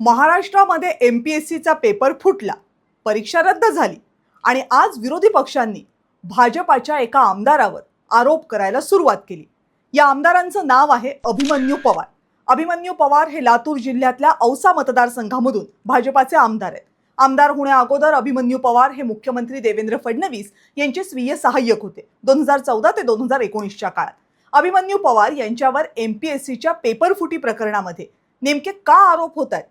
महाराष्ट्रामध्ये एमपीएससीचा पेपर फुटला, परीक्षा रद्द झाली आणि आज विरोधी पक्षांनी भाजपाच्या एका आमदारावर आरोप करायला सुरुवात केली. या आमदारांचं नाव आहे अभिमन्यू पवार. अभिमन्यू पवार हे लातूर जिल्ह्यातल्या औसा मतदारसंघामधून भाजपाचे आमदार आहेत. आमदार होण्या अगोदर अभिमन्यू पवार हे मुख्यमंत्री देवेंद्र फडणवीस यांचे स्वीय सहाय्यक होते 2014 ते 2019च्या काळात. अभिमन्यू पवार यांच्यावर एमपीएससीच्या पेपर फुटी प्रकरणामध्ये नेमके का आरोप होत आहेत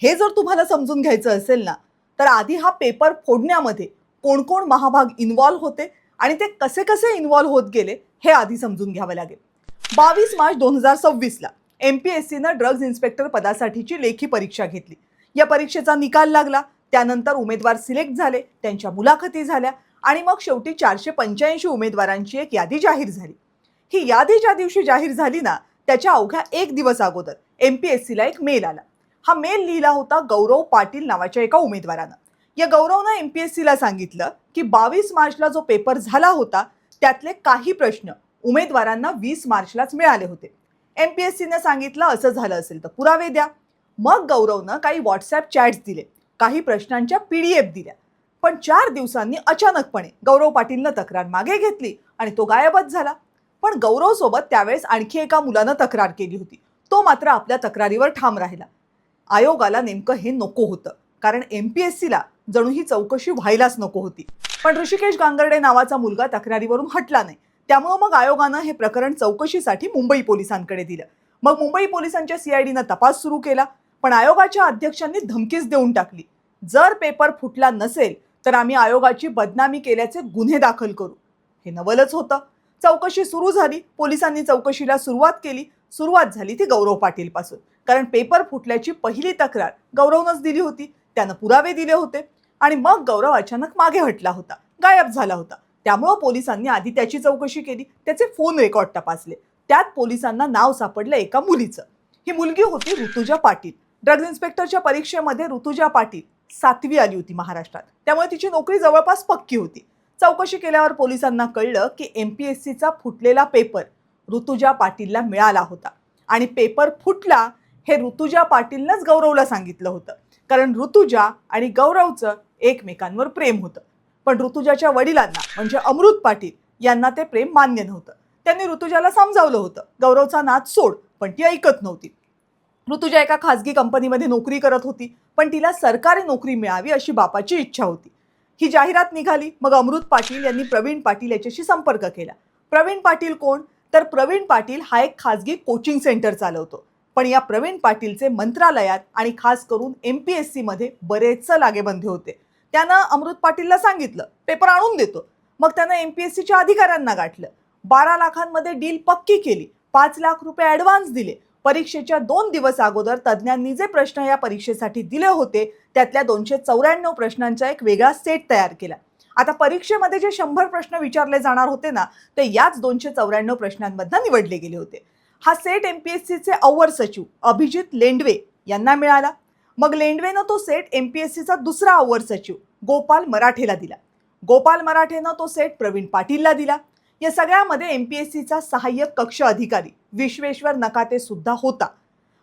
हे जर तुम्हाला समजून घ्यायचं असेल ना, तर आधी हा पेपर फोडण्यामध्ये कोण कोण महाभाग इन्व्हॉल्व होते आणि ते कसे कसे इन्व्हॉल्व होत गेले हे आधी समजून घ्यावं लागेल. 22 मार्च 2026ला एमपीएससीनं ड्रग्ज इन्स्पेक्टर पदासाठीची लेखी परीक्षा घेतली. या परीक्षेचा निकाल लागला, त्यानंतर उमेदवार सिलेक्ट झाले, त्यांच्या मुलाखती झाल्या आणि मग शेवटी 485 उमेदवारांची एक यादी जाहीर झाली. ही यादी ज्या दिवशी जाहीर झाली ना, त्याच्या अवघ्या एक दिवस अगोदर एमपीएससीला एक मेल आला. हा मेल लिहिला होता गौरव पाटील नावाच्या एका उमेदवारानं. या गौरवनं एमपीएससीला सांगितलं की 22 मार्चला जो पेपर झाला होता त्यातले काही प्रश्न उमेदवारांना 20 मार्चलाच मिळाले होते. एमपीएससीने सांगितलं असं झालं असेल तर पुरावे द्या. मग गौरवनं काही व्हॉट्सॲप चॅट्स दिले, काही प्रश्नांच्या पीडीएफ दिल्या. पण 4 दिवसांनी अचानकपणे गौरव पाटीलनं तक्रार मागे घेतली आणि तो गायबच झाला. पण गौरव सोबत त्यावेळेस आणखी एका मुलानं तक्रार केली होती. तो मात्र आपल्या तक्रारीवर ठाम राहिला. आयोगाला नेमकं हे नको होतं, कारण एमपीएससीला जणू ही चौकशी व्हायलाच नको होती. पण ऋषिकेश गांगर्डे नावाचा मुलगा तक्रारीवरून हटला नाही. त्यामुळे मग आयोगानं हे प्रकरण चौकशीसाठी मुंबई पोलिसांकडे दिलं. मग मुंबई पोलिसांच्या सीआयडीनं तपास सुरू केला. पण आयोगाच्या अध्यक्षांनी धमकीच देऊन टाकली, जर पेपर फुटला नसेल तर आम्ही आयोगाची बदनामी केल्याचे गुन्हे दाखल करू. हे नवलच होतं. चौकशी सुरू झाली. पोलिसांनी चौकशीला सुरुवात केली. सुरुवात झाली ती गौरव पाटील पासून, कारण पेपर फुटल्याची पहिली तक्रार गौरवनंच दिली होती. त्यानं पुरावे दिले होते आणि मग गौरव अचानक मागे हटला होता, गायब झाला होता. त्यामुळं पोलिसांनी आधी त्याची चौकशी केली, त्याचे फोन रेकॉर्ड तपासले. त्यात पोलिसांना नाव सापडलं एका मुलीचं. ही मुलगी होती ऋतुजा पाटील. ड्रग्ज इन्स्पेक्टरच्या परीक्षेमध्ये ऋतुजा पाटील 7वी आली होती महाराष्ट्रात, त्यामुळे तिची नोकरी जवळपास पक्की होती. चौकशी केल्यावर पोलिसांना कळलं की एमपीएससीचा फुटलेला पेपर ऋतुजा पाटीलला मिळाला होता आणि पेपर फुटला हे ऋतुजा पाटीलनंच गौरवला सांगितलं होतं, कारण ऋतुजा आणि गौरवचं एकमेकांवर प्रेम होतं. पण ऋतुजाच्या वडिलांना म्हणजे अमृत पाटील यांना ते प्रेम मान्य नव्हतं. त्यांनी ऋतुजाला समजावलं होतं, गौरवचा नाद सोड, पण ती ऐकत नव्हती. ऋतुजा एका खासगी कंपनीमध्ये नोकरी करत होती, पण तिला सरकारी नोकरी मिळावी अशी बापाची इच्छा होती. ही जाहिरात निघाली. मग अमृत पाटील यांनी प्रवीण पाटील याच्याशी संपर्क केला. प्रवीण पाटील कोण? तर प्रवीण पाटील हा एक खासगी कोचिंग सेंटर चालवतो. पण या प्रवीण पाटीलचे मंत्रालयात आणि खास करून एमपीएससी मध्ये बरेच लागेबंधे होते. त्यानं अमृत पाटीलला सांगितलं पेपर आणून देतो. मग त्यानं एमपीएससीच्या अधिकाऱ्यांना गाठलं. 12 लाखांमध्ये डील पक्की केली. 5 लाख रुपये ॲडव्हान्स दिले. परीक्षेच्या 2 दिवस अगोदर तज्ज्ञांनी जे प्रश्न या परीक्षेसाठी दिले होते त्यातल्या 294 प्रश्नांचा एक वेगळा सेट तयार केला. आता परीक्षेमध्ये जे 100 प्रश्न विचारले जाणार होते ना, ते याच 294 प्रश्नांमधून निवडले गेले होते. हा सेट एमपीएससीचे अव्वल सचिव अभिजित लेंडवे यांना मिळाला. मग लेंडवेनं तो सेट एमपीएससीचा दुसरा अव्वल सचिव गोपाल मराठेला दिला. गोपाल मराठेनं तो सेट प्रवीण पाटीलला दिला. या सगळ्यामध्ये एमपीएससीचा सहाय्यक कक्ष अधिकारी विश्वेश्वर नकाते सुद्धा होता.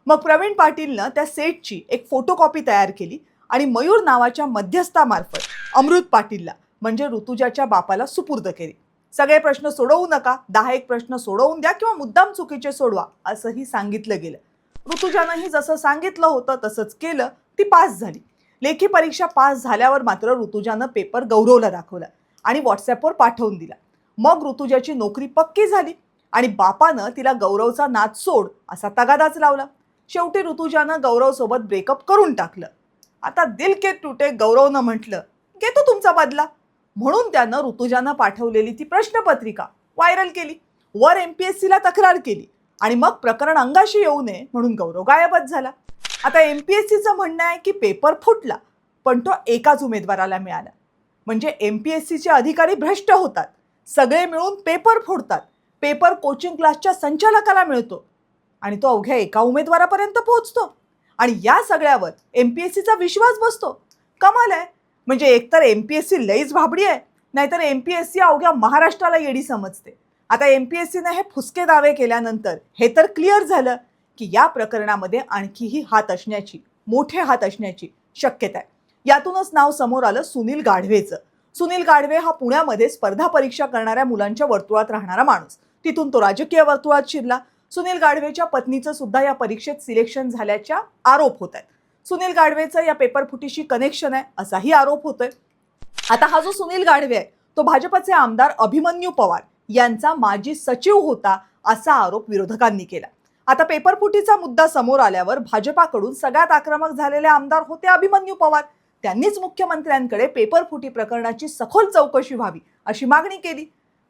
मग प्रवीण पाटीलनं त्या सेटची एक फोटोकॉपी तयार केली आणि मयूर नावाच्या मध्यस्थामार्फत अमृत पाटीलला म्हणजे ऋतुजाच्या बापाला सुपूर्द केली. सगळे प्रश्न सोडवू नका, 10-1 प्रश्न सोडवून द्या किंवा मुद्दाम चुकीचे सोडवा असंही सांगितलं गेलं. ऋतुजानंही जसं सांगितलं होतं तसंच केलं. ती पास झाली. लेखी परीक्षा पास झाल्यावर मात्र ऋतुजानं पेपर गौरवला दाखवला आणि व्हॉट्सॲपवर पाठवून दिला. मग ऋतुजाची नोकरी पक्की झाली आणि बापानं तिला गौरवचा नाद सोड असा तगादाच लावला. शेवटी ऋतुजानं गौरवसोबत ब्रेकअप करून टाकलं. आता दिल के टुटे गौरवनं म्हटलं घेतो तुमचा बदला. म्हणून त्यानं ऋतुजानं पाठवलेली ती प्रश्नपत्रिका व्हायरल केली. वर एमपीएससीला तक्रार केली आणि मग प्रकरण अंगाशी येऊ नये म्हणून गौरव गायबच झाला. आता एमपीएससीचं म्हणणं आहे की पेपर फुटला, पण तो एकाच उमेदवाराला मिळाला. म्हणजे एमपीएससीचे अधिकारी भ्रष्ट होतात, सगळे मिळून पेपर फोडतात. पेपर कोचिंग क्लासच्या संचालकाला मिळतो आणि तो अवघ्या एका उमेदवारापर्यंत पोहोचतो आणि या सगळ्यावर एमपीएससीचा विश्वास बसतो. कमाल आहे. म्हणजे एकतर एमपीएससी लईच भाबडी आहे, नाहीतर एमपीएससी अवघ्या महाराष्ट्राला येडी समजते. आता एमपीएससीने हे फुसके दावे केल्यानंतर हे तर क्लिअर झालं की या प्रकरणामध्ये आणखीही हात असण्याची मोठे हात असण्याची शक्यता आहे. यातूनच नाव समोर आलं सुनील गाढवेचं. सुनील गाढवे हा पुण्यामध्ये स्पर्धा परीक्षा करणाऱ्या मुलांच्या वर्तुळात राहणारा माणूस. तिथून तो राजकीय वर्तुळात शिरला. सुनील गाढवेच्या पत्नीचं सुद्धा या परीक्षेत सिलेक्शन झाल्याच्या आरोप होत आहेत. सुनील गाढवेचं या पेपर फुटीशी कनेक्शन आहे असाही आरोप होतोय. आता हा जो सुनील गाढवे आहे तो भाजपचे आमदार अभिमन्यू पवार यांचा माजी सचिव होता असा आरोप विरोधकांनी केला. आता पेपरफुटीचा मुद्दा समोर आल्यावर भाजपाकडून सगळ्यात आक्रमक झालेले आमदार होते अभिमन्यू पवार. त्यांनीच मुख्यमंत्र्यांकडे पेपरफुटी प्रकरणाची सखोल चौकशी व्हावी अशी मागणी केली.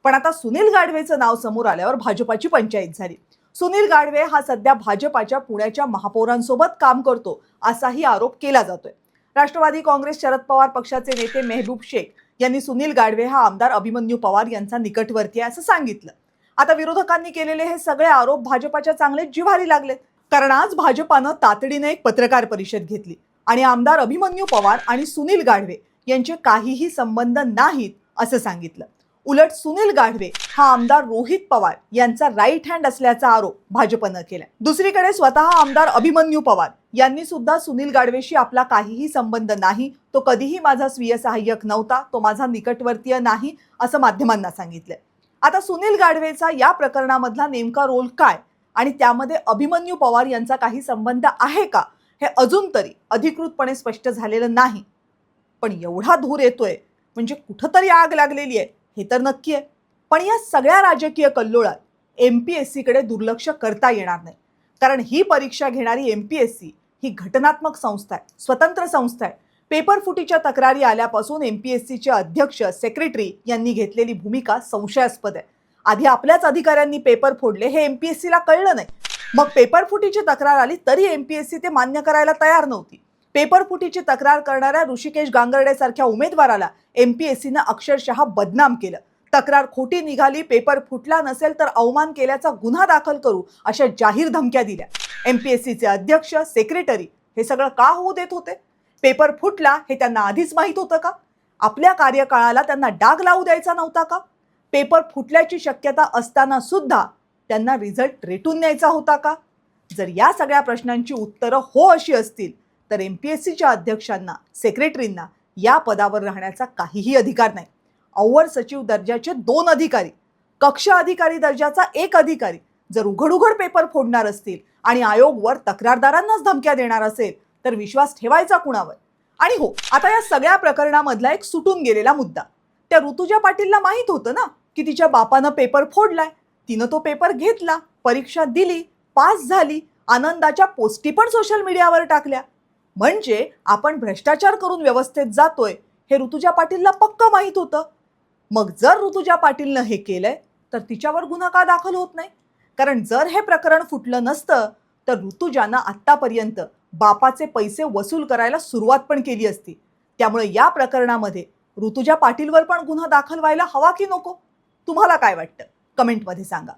पण आता सुनील गाढवेचं नाव समोर आल्यावर भाजपाची पंचायत झाली. सुनील गाढवे हा सध्या भाजपाच्या पुण्याच्या महापौरांसोबत काम करतो असाही आरोप केला जातोय. राष्ट्रवादी काँग्रेस शरद पवार पक्षाचे नेते मेहबूब शेख यांनी सुनील गाढवे हा आमदार अभिमन्यू पवार यांचा निकटवर्ती आहे असं सांगितलं. आता विरोधकांनी केलेले हे सगळे आरोप भाजपाच्या चांगलेच जिव्हारी लागलेत. कारण आज भाजपानं तातडीने एक पत्रकार परिषद घेतली आणि आमदार अभिमन्यू पवार आणि सुनील गाढवे यांचे काहीही संबंध नाहीत असं सांगितलं. उलट सुनील गाढवे हा आमदार रोहित पवार यांचा राईट हँड असल्याचा आरोप भाजपनं केला. दुसरीकडे स्वतः आमदार अभिमन्यू पवार यांनी सुद्धा सुनील गाढवेशी आपला काहीही संबंध नाही, तो कधीही माझा स्वीय सहाय्यक नव्हता, तो माझा निकटवर्तीय नाही असं माध्यमांना सांगितलंय. आता सुनील गाढवेचा या प्रकरणामधला नेमका रोल काय आणि त्यामध्ये अभिमन्यू पवार यांचा काही संबंध आहे का हे अजून तरी अधिकृतपणे स्पष्ट झालेलं नाही. पण एवढा धूर येतोय म्हणजे कुठंतरी आग लागलेली आहे हे तर नक्की आहे. पण या सगळ्या राजकीय कल्लोळात MPSCकडे दुर्लक्ष करता येणार नाही. कारण ही परीक्षा घेणारी MPSC ही घटनात्मक संस्था आहे, स्वतंत्र संस्था आहे. पेपर फुटीच्या तक्रारी आल्यापासून MPSCचे अध्यक्ष सेक्रेटरी यांनी घेतलेली भूमिका संशयास्पद आहे. आधी आपल्याच अधिकाऱ्यांनी पेपर फोडले हे MPSCला कळलं नाही. मग पेपर फुटीची तक्रार आली तरी MPSC ते मान्य करायला तयार नव्हती. पेपर फुटीची तक्रार करणाऱ्या ऋषिकेश गांगर्डे सारख्या उमेदवाराला MPSCनं अक्षरशः बदनाम केलं. तक्रार खोटी निघाली, पेपर फुटला नसेल तर अवमान केल्याचा गुन्हा दाखल करू अशा जाहीर धमक्या दिल्या. MPSCचे अध्यक्ष सेक्रेटरी हे सगळं का होऊ देत होते? पेपर फुटला हे त्यांना आधीच माहीत होतं का? आपल्या कार्यकाळाला त्यांना डाग लावू द्यायचा नव्हता का? पेपर फुटल्याची शक्यता असताना सुद्धा त्यांना रिझल्ट रेटून न्यायचा होता का? जर या सगळ्या प्रश्नांची उत्तरं हो अशी असतील तर MPSCच्या अध्यक्षांना, सेक्रेटरींना या पदावर राहण्याचा काहीही अधिकार नाही. अव्वल सचिव दर्जाचे 2 अधिकारी, कक्ष अधिकारी दर्जाचा 1 अधिकारी जर उघड पेपर फोडणार असतील आणि आयोगवर तक्रारदारांनाच धमक्या देणार असेल तर विश्वास ठेवायचा कुणावर? आणि हो, आता या सगळ्या प्रकरणामधला एक सुटून गेलेला मुद्दा. त्या ऋतुजा पाटीलला माहित होतं ना की तिच्या बापानं पेपर फोडलाय. तिनं तो पेपर घेतला, परीक्षा दिली, पास झाली, आनंदाच्या पोस्टी पण सोशल मीडियावर टाकल्या. म्हणजे आपण भ्रष्टाचार करून व्यवस्थेत जातोय हे ऋतुजा पाटीलला पक्का माहित होतं. मग जर ऋतुजा पाटीलनं हे केलंय तर तिच्यावर गुन्हा का दाखल होत नाही? कारण जर हे प्रकरण फुटलं नसतं तर ऋतुजानं आत्तापर्यंत बापाचे पैसे वसूल करायला सुरुवात पण केली असती. त्यामुळे या प्रकरणामध्ये ऋतुजा पाटीलवर पण गुन्हा दाखल व्हायला हवा की नको? तुम्हाला काय वाटतं? कमेंटमध्ये सांगा.